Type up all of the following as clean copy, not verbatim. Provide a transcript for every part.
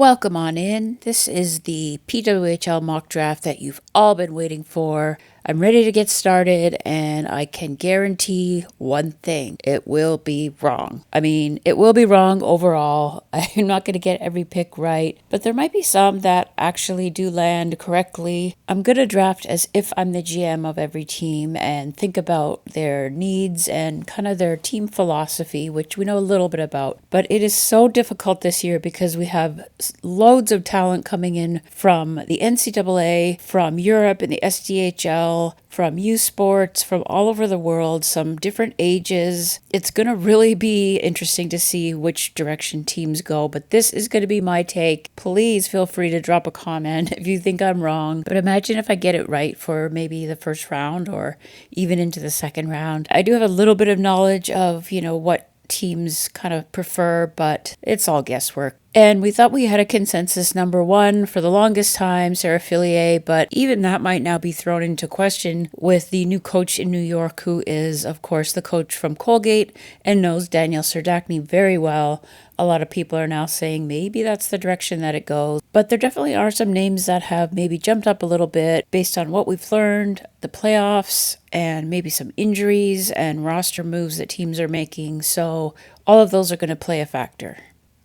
Welcome on in. This is the PWHL mock draft that you've all been waiting for. I'm ready to get started, and I can guarantee one thing. It will be wrong. It will be wrong overall. I'm not going to get every pick right, but there might be some that actually do land correctly. I'm going to draft as if I'm the GM of every team and think about their needs and kind of their team philosophy, which we know a little bit about. But it is so difficult this year because we have loads of talent coming in from the NCAA, from Europe and the SDHL, from U Sports, from all over the world, some different ages. It's going to really be interesting to see which direction teams go, but this is going to be my take. Please feel free to drop a comment if you think I'm wrong, but imagine if I get it right for maybe the first round or even into the second round. I do have a little bit of knowledge of, what teams kind of prefer, but it's all guesswork. And we thought we had a consensus number one for the longest time, Sarah Fillier, but even that might now be thrown into question with the new coach in New York, who is, of course, the coach from Colgate and knows Danielle Serdachny very well. A lot of people are now saying maybe that's the direction that it goes. But there definitely are some names that have maybe jumped up a little bit based on what we've learned, the playoffs, and maybe some injuries and roster moves that teams are making. So all of those are going to play a factor.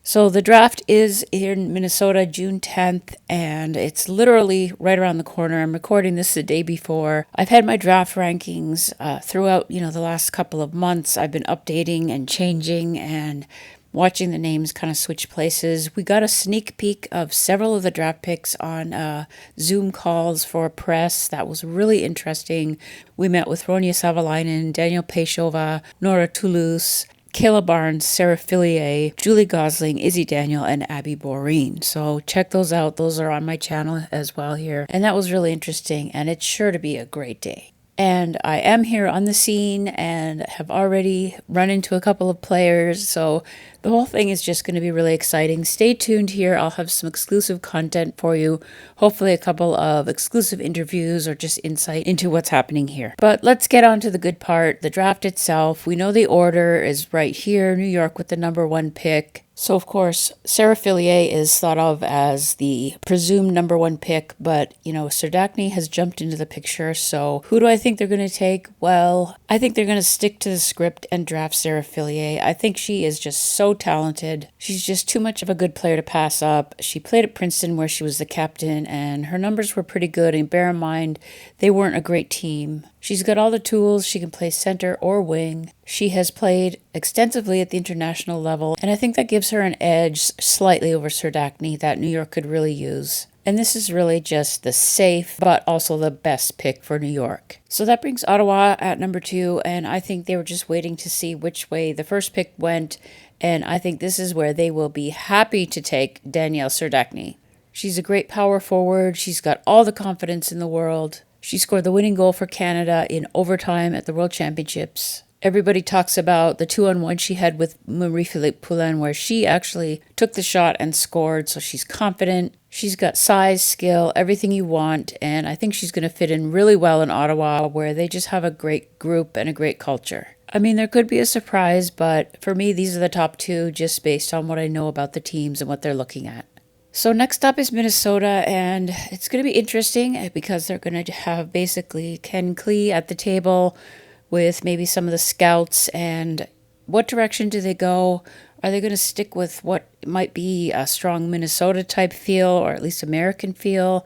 So the draft is in Minnesota, June 10th, and it's literally right around the corner. I'm recording this the day before. I've had my draft rankings throughout, the last couple of months. I've been updating and changing and watching the names kind of switch places. We got a sneak peek of several of the draft picks on Zoom calls for press. That was really interesting. We met with Ronja Savalainen, Daniel Pechova, Nora Toulouse, Kayla Barnes, Sarah Fillier, Julie Gosling, Izzy Daniel, and Abby Boreen. So check those out. Those are on my channel as well here. And that was really interesting, and it's sure to be a great day. And I am here on the scene and have already run into a couple of players. So the whole thing is just going to be really exciting. Stay tuned here. I'll have some exclusive content for you. Hopefully a couple of exclusive interviews or just insight into what's happening here. But let's get on to the good part, the draft itself. We know the order is right here, New York with the number one pick. So, of course, Sarah Fillier is thought of as the presumed number one pick, but, Serdachny has jumped into the picture. So who do I think they're going to take? Well, I think they're going to stick to the script and draft Sarah Fillier. I think she is just so talented. She's just too much of a good player to pass up. She played at Princeton where she was the captain, and her numbers were pretty good. And bear in mind, they weren't a great team. She's got all the tools. She can play center or wing. She has played extensively at the international level, and I think that gives her an edge slightly over Serdachny that New York could really use. And this is really just the safe, but also the best pick for New York. So that brings Ottawa at number 2, and I think they were just waiting to see which way the first pick went, and I think this is where they will be happy to take Danielle Serdachny. She's a great power forward. She's got all the confidence in the world. She scored the winning goal for Canada in overtime at the World Championships. Everybody talks about the 2-on-1 she had with Marie-Philippe Poulin, where she actually took the shot and scored, so she's confident. She's got size, skill, everything you want, and I think she's going to fit in really well in Ottawa, where they just have a great group and a great culture. There could be a surprise, but for me, these are the top 2 just based on what I know about the teams and what they're looking at. So next up is Minnesota, and it's going to be interesting because they're going to have basically Ken Klee at the table with maybe some of the scouts, and what direction do they go? Are they going to stick with what might be a strong Minnesota type feel, or at least American feel?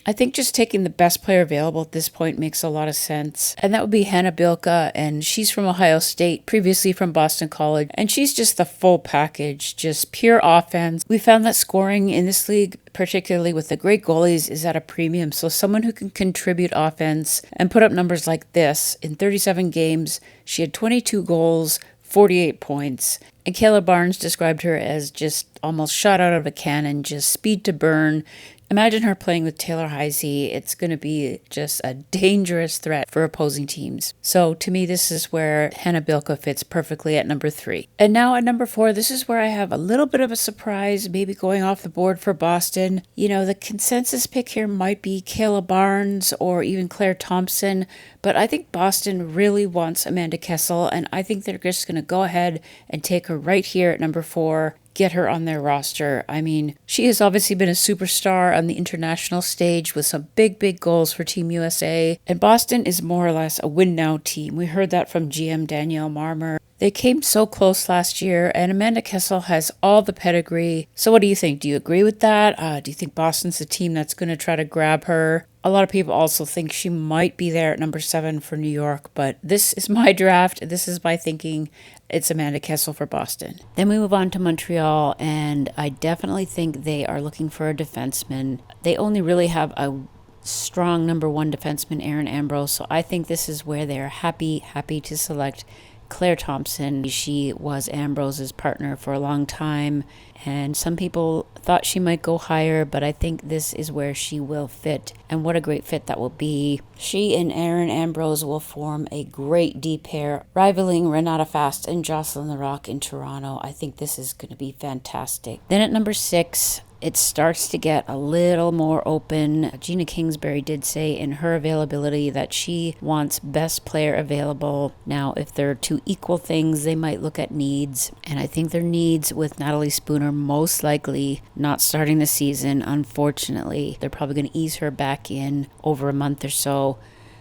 I think just taking the best player available at this point makes a lot of sense. And that would be Hannah Bilka, and she's from Ohio State, previously from Boston College. And she's just the full package, just pure offense. We found that scoring in this league, particularly with the great goalies, is at a premium. So someone who can contribute offense and put up numbers like this. In 37 games, she had 22 goals, 48 points. And Kayla Barnes described her as just almost shot out of a cannon, just speed to burn. Imagine her playing with Taylor Heisey. It's going to be just a dangerous threat for opposing teams. So to me, this is where Hannah Bilka fits perfectly at number 3. And now at number 4, this is where I have a little bit of a surprise, maybe going off the board for Boston. The consensus pick here might be Kayla Barnes or even Claire Thompson, but I think Boston really wants Amanda Kessel, and I think they're just going to go ahead and take her right here at number 4. get her on their roster. I mean, she has obviously been a superstar on the international stage with some big, big goals for Team USA. And Boston is more or less a win-now team. We heard that from GM Danielle Marmer. They came so close last year, and Amanda Kessel has all the pedigree. So what do you think? Do you agree with that? Do you think Boston's the team that's going to try to grab her? A lot of people also think she might be there at number 7 for New York, but this is my draft. This is my thinking. It's Amanda Kessel for Boston. Then we move on to Montreal, and I definitely think they are looking for a defenseman. They only really have a strong number 1 defenseman, Aaron Ambrose, so I think this is where they're happy to select Claire Thompson. She was Ambrose's partner for a long time, and some people thought she might go higher, but I think this is where she will fit, and what a great fit that will be. She and Aaron Ambrose will form a great D pair, rivaling Renata Fast and Jocelyn Larocque in Toronto. I think this is going to be fantastic. Then at number 6, it starts to get a little more open. Gina Kingsbury did say in her availability that she wants best player available. Now, if they're two equal things, they might look at needs. And I think their needs with Natalie Spooner most likely not starting the season, unfortunately. They're probably going to ease her back in over a month or so.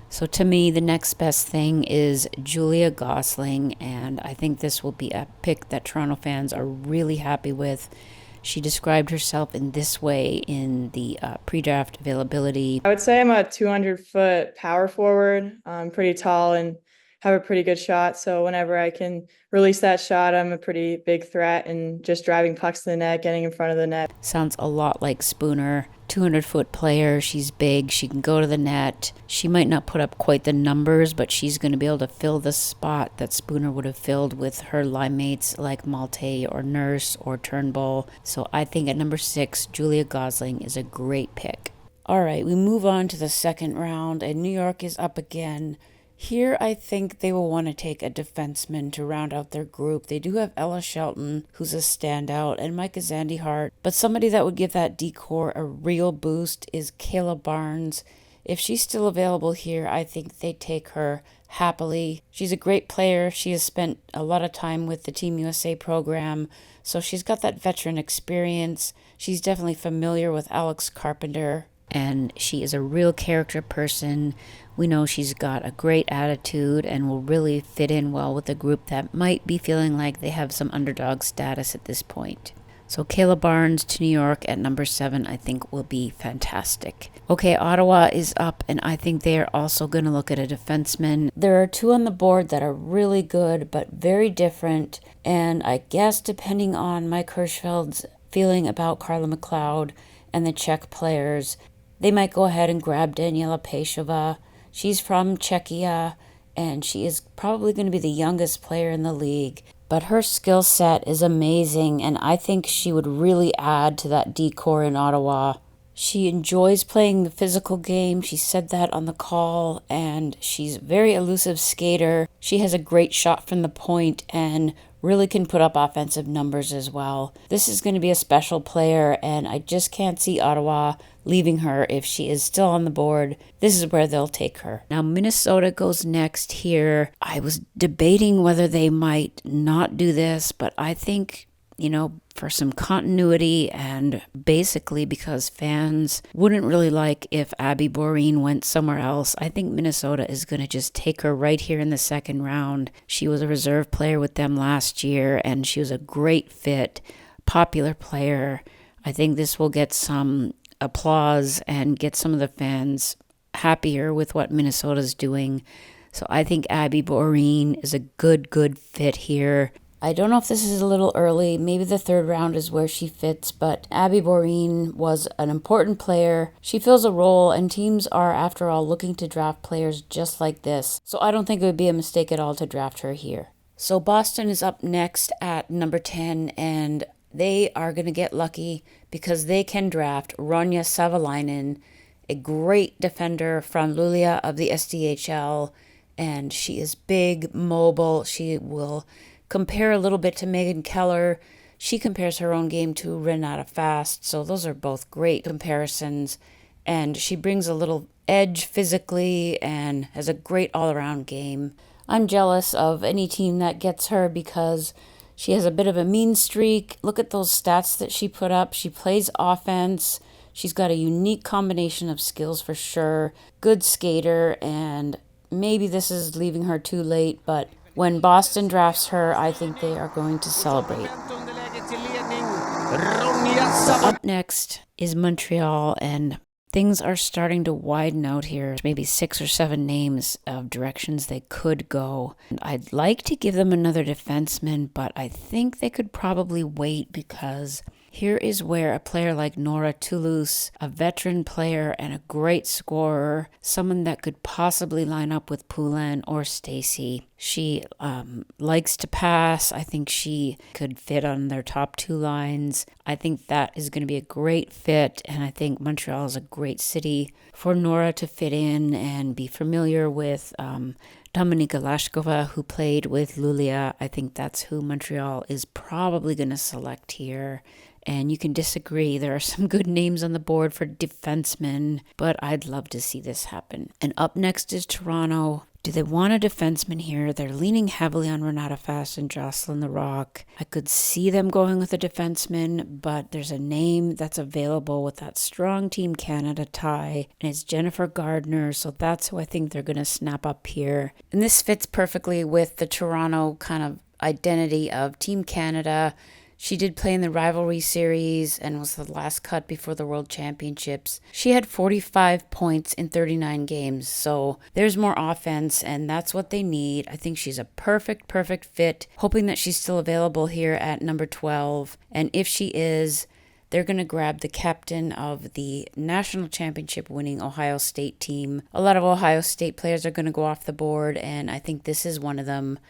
So to me, the next best thing is Julia Gosling, and I think this will be a pick that Toronto fans are really happy with. She described herself in this way in the pre-draft availability. I would say I'm a 200-foot power forward. I'm pretty tall and have a pretty good shot. So whenever I can release that shot, I'm a pretty big threat and just driving pucks to the net, getting in front of the net. Sounds a lot like Spooner. 200-foot player. She's big. She can go to the net. She might not put up quite the numbers, but she's going to be able to fill the spot that Spooner would have filled with her line mates like Malte or Nurse or Turnbull. So I think at number 6, Julia Gosling is a great pick. All right, we move on to the second round, and New York is up again. Here, I think they will want to take a defenseman to round out their group. They do have Ella Shelton, who's a standout, and Micah Zandyhart. But somebody that would give that decor a real boost is Kayla Barnes. If she's still available here, I think they take her happily. She's a great player. She has spent a lot of time with the Team USA program, so she's got that veteran experience. She's definitely familiar with Alex Carpenter, and she is a real character person. We know she's got a great attitude and will really fit in well with a group that might be feeling like they have some underdog status at this point. So Kayla Barnes to New York at number 7, I think will be fantastic. Okay, Ottawa is up, and I think they are also going to look at a defenseman. There are 2 on the board that are really good, but very different. And I guess depending on Mike Hirschfeld's feeling about Carla McLeod and the Czech players, they might go ahead and grab Daniela Pejová. She's from Czechia, and she is probably going to be the youngest player in the league. But her skill set is amazing, and I think she would really add to that decor in Ottawa. She enjoys playing the physical game. She said that on the call, and she's a very elusive skater. She has a great shot from the point and really can put up offensive numbers as well. This is going to be a special player, and I just can't see Ottawa leaving her if she is still on the board. This is where they'll take her. Now, Minnesota goes next here. I was debating whether they might not do this, but I think, for some continuity and basically because fans wouldn't really like if Abby Boreen went somewhere else, I think Minnesota is going to just take her right here in the second round. She was a reserve player with them last year, and she was a great fit, popular player. I think this will get some applause and get some of the fans happier with what Minnesota's doing. So I think Abby Boreen is a good fit here. I don't know if this is a little early. Maybe the third round is where she fits, but Abby Boreen was an important player. She fills a role, and teams are, after all, looking to draft players just like this. So I don't think it would be a mistake at all to draft her here. So Boston is up next at number 10, and they are going to get lucky because they can draft Ronja Savalainen, a great defender from Luleå of the SDHL, and she is big, mobile. She will compare a little bit to Megan Keller. She compares her own game to Renata Fast, so those are both great comparisons. And she brings a little edge physically and has a great all-around game. I'm jealous of any team that gets her because She has a bit of a mean streak. Look at those stats that she put up. She plays offense. She's got a unique combination of skills for sure. Good skater, and maybe this is leaving her too late, but when Boston drafts her, I think they are going to celebrate. So up next is Montreal, and things are starting to widen out here. Maybe 6 or 7 names of directions they could go. I'd like to give them another defenseman, but I think they could probably wait, because here is where a player like Nora Toulouse, a veteran player and a great scorer, someone that could possibly line up with Poulin or Stacy. She likes to pass. I think she could fit on their top 2 lines. I think that is going to be a great fit, and I think Montreal is a great city for Nora to fit in and be familiar with. Dominika Lashkova, who played with Lulia, I think that's who Montreal is probably going to select here. And you can disagree. There are some good names on the board for defensemen, but I'd love to see this happen. And up next is Toronto. Do they want a defenseman here? They're leaning heavily on Renata Fast and Jocelyn The Rock. I could see them going with a defenseman, but there's a name that's available with that strong Team Canada tie, and it's Jennifer Gardner, so that's who I think they're going to snap up here. And this fits perfectly with the Toronto kind of identity of Team Canada. She did play in the rivalry series and was the last cut before the World Championships. She had 45 points in 39 games, so there's more offense, and that's what they need. I think she's a perfect fit. Hoping that she's still available here at number 12, and if she is, they're going to grab the captain of the national championship winning Ohio State team. A lot of Ohio State players are going to go off the board, and I think this is one of them.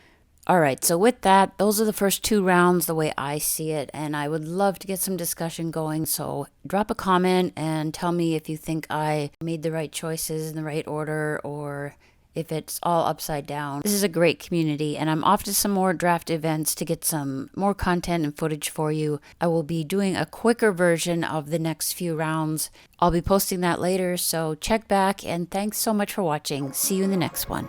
All right, so with that, those are the first 2 rounds the way I see it, and I would love to get some discussion going, so drop a comment and tell me if you think I made the right choices in the right order, or if it's all upside down. This is a great community, and I'm off to some more draft events to get some more content and footage for you. I will be doing a quicker version of the next few rounds. I'll be posting that later, so check back, and thanks so much for watching. See you in the next one.